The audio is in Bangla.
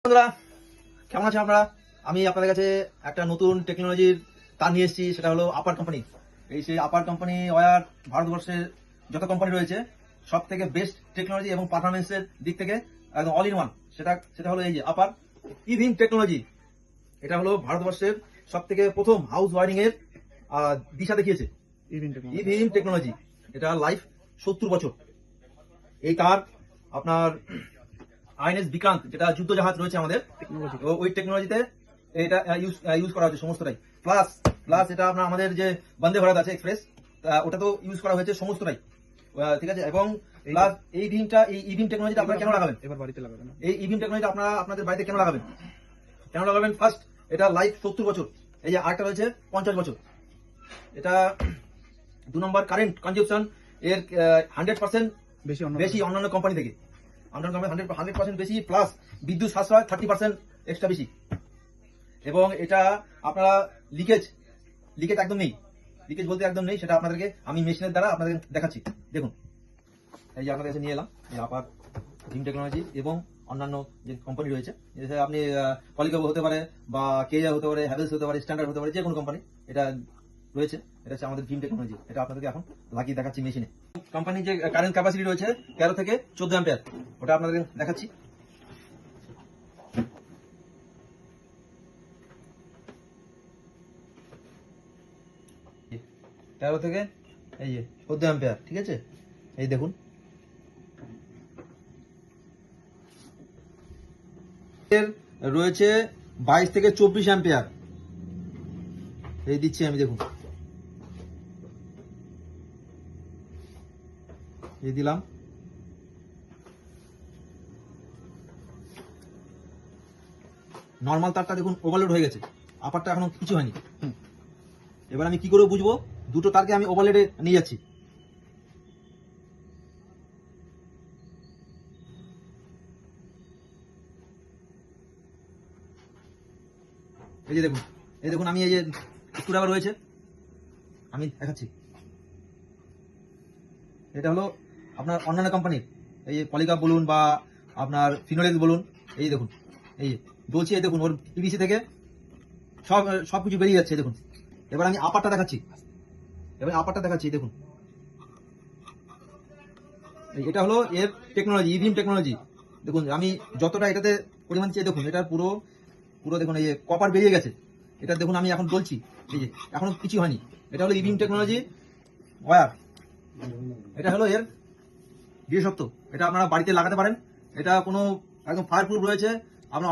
বন্ধুরা, কেমন আছেন আপনারা? আমি আপনাদের কাছে একটা নতুন টেকনোলজির তার নিয়ে এসেছি। সেটা হলো আপার কোম্পানি। এই সেই আপার কোম্পানি ওয়্যার ভারতবর্ষের যত কোম্পানি রয়েছে সব থেকে বেস্ট টেকনোলজি এবং পারফরমেন্সের দিক থেকে একদম অল ইন ওয়ান। সেটা হলো এই যে আপার ইভিম টেকনোলজি। এটা হলো ভারতবর্ষের সব থেকে প্রথম হাউস ওয়ারিং এর দিশা দেখিয়েছে ইভিম টেকনোলজি। এটা লাইফ 70 বছর। এই তার আপনার আইএনএস বিক্রান্ত, যেটা যুদ্ধ জাহাজ রয়েছে আমাদের, ওই টেকনোলজিতে এটা ইউজ করা হয়েছে সমস্তটাই। প্লাস প্লাস এটা আপনার আমাদের যে বন্দে ভারত আছে এক্সপ্রেস, ওটা তো ইউজ করা হয়েছে সমস্তটাই। ঠিক আছে। এবং প্লাস এই ইভিম টেকনোলজিটা আপনারা কেন লাগাবেন? এবার বাড়িতে লাগাবেন না? এই ইভিম টেকনোলজিটা আপনারা আপনাদের বাড়িতে কেন লাগাবেন? ফার্স্ট, এটা লাইফ 70 বছর। এই যে আরেকটা রয়েছে 50 বছর। এটা 2 নম্বর, কারেন্ট কনজাম্পশন এর 100% বেশি অন্যান্য কোম্পানি থেকে। 100% বেশি, প্লাস বিদ্যুৎ সাশ্রয় 30% এক্সট্রা বেশি। এবং এটা আপনারা লিকেজ একদম নেই। লিকেজ বলতে একদম নেই। সেটা আপনাদেরকে আমি মেশিনের দ্বারা আপনাদের দেখাচ্ছি। দেখুন, এই যে আপনাদের কাছে নিয়ে এলাম এই আপার জিম টেকনোলজি এবং অন্যান্য যে কোম্পানি রয়েছে। আপনি পলিকাবো হতে পারে, বা কেজা হতে পারে, হ্যাভেলস হতে পারে, স্ট্যান্ডার্ড হতে পারে, যে কোনো কোম্পানি এটা রয়েছে। এটা হচ্ছে আমাদের জিম টেকনোলজি। এটা আপনাদেরকে এখন লাগিয়ে দেখাচ্ছি মেশিনে। কোম্পানির যে কারেন্ট ক্যাপাসিটি রয়েছে 13 থেকে 14 অ্যাম্পিয়ার, ওটা আপনাদের দেখাচ্ছি। তেরো থেকে এই যে 14 অ্যাম্পিয়ার, ঠিক আছে। এই দেখুন, এর রয়েছে 22 থেকে 24 অ্যাম্পিয়ার। এই দিচ্ছি আমি, দেখুন, এই দিলাম। নর্মাল তারটা দেখুন ওভারলোড হয়ে গেছে, আপারটা এখনো কিছু হয়নি। এবার আমি কি করে বুঝবো? দুটো তারকে আমি ওভারলোডে নিয়ে যাচ্ছি। এই দেখুন আমি এই যে স্ক্রুড্রাইভার রয়েছে, আমি দেখাচ্ছি। এটা হলো আপনার অন্যান্য কোম্পানির, এই যে পলিকাপ বলুন বা আপনার ফিনোলেক্স বলুন। এই দেখুন, এই যে বলছি, এই দেখুন ওর পিভিসি থেকে সব কিছু বেরিয়ে যাচ্ছে। দেখুন, এবার আমি আপারটা দেখাচ্ছি। এই দেখুন, এটা হলো এর টেকনোলজি, ইভিম টেকনোলজি। দেখুন আমি যতটা এটাতে পরিমাণ চেয়ে, দেখুন এটা পুরো দেখুন এই যে কপার বেরিয়ে গেছে। এটা দেখুন আমি এখন বলছি, এই যে এখনো কিছু হয়নি। এটা হলো ইভিম টেকনোলজি ওয়্যার। এটা হলো এর বিশেষত্ব। এটা আপনারা বাড়িতে লাগাতে পারেন। এটা কোনো একদম ফায়ার প্রুফ রয়েছে। আপনার